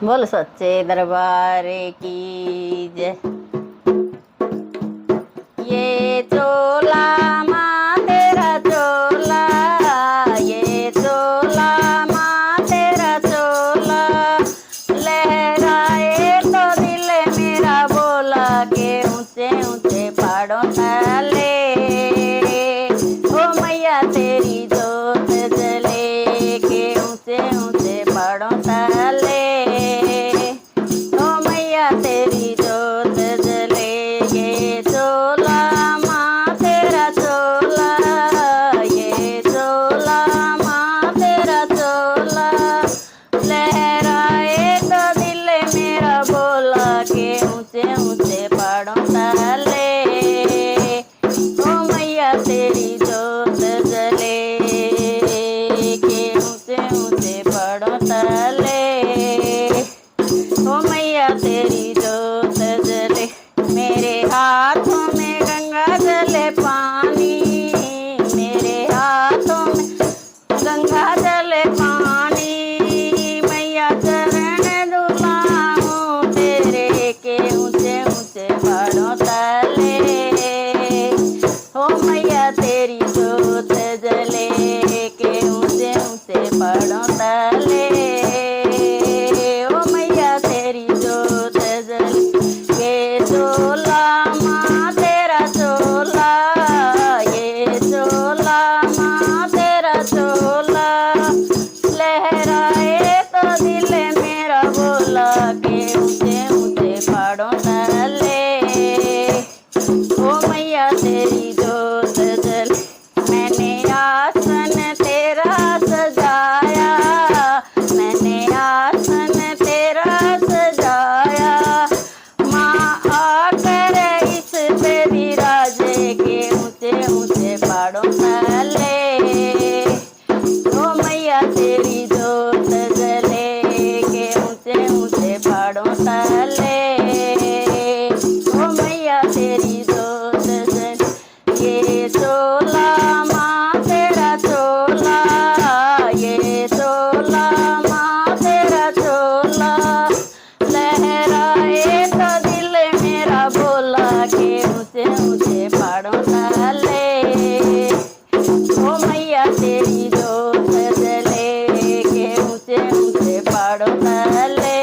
बोल सच्चे दरबार की जय। ये चोला माँ तेरा चोला, ये चोला माँ तेरा चोला, लहराए तो दिल मेरा बोला के ऊंचे ऊंचे पहाड़ों तले। ओ मैया तेरी जोत जले के ऊंचे ऊंचे पहाड़ों तले। ओ मैया तेरी जोत जले ये चोला माँ तेरा चोला, ये चोला माँ तेरा चोला, लहराए तो दिल मेरा बोला के ऊंचे ऊंचे पहाड़ों तले। ओ मैया तेरी जोत जले के ऊंचे ऊंचे पहाड़ों तले। ओ मैया तेरी जोत जले, मेरे हाथों में गंगा जले पानी, मेरे हाथों में गंगा जले पानी, मैया चरण धुलाऊं तेरे के ऊंचे ऊंचे पहाड़ों तले। ओ मैया तेरी जोत जले के ऊंचे ऊंचे पहाड़ों तले। ओ मैया तेरी जोत जले ये चोला माँ तेरा चोला, ये चोला माँ तेरा चोला, लहराए तो दिल मेरा बोला के ऊंचे ऊंचे पहाड़ों तले। ओ मैया तेरी जोत जले, मैंने आसन तेरा सजाया, मैंने आसन तेरा सजाया, माँ आकर इस पे विराजे के ऊंचे ऊंचे पहाड़ों तले। ओ मैया तेरी जोत जले के ऊंचे ऊंचे पहाड़ों तले। ओ मैया तेरी जोत जले, ये चोला माँ तेरा चोला, ये चोला माँ तेरा चोला, लहराए तो दिल मेरा बोला के ऊंचे ऊंचे पहाड़ों तले। ओ मैया तेरी जोत जले के ऊंचे ऊंचे पहाड़ों तले।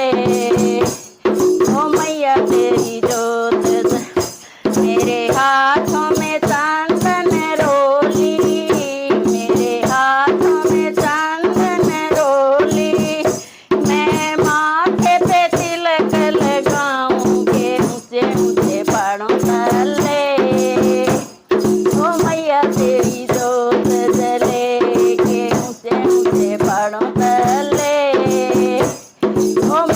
ओ मैया तेरी जोत जले, मेरे हाथों में चांदन रोली, मेरे हाथों में चांदन रोली, मैं माथे पे तिलक लगाऊं के ऊंचे ऊंचे पहाड़ों तले। ओ मैया तेरी जोत जले के ऊंचे ऊंचे पहाड़ों तले। ओ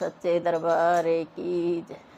सच्चे दरबार की जय।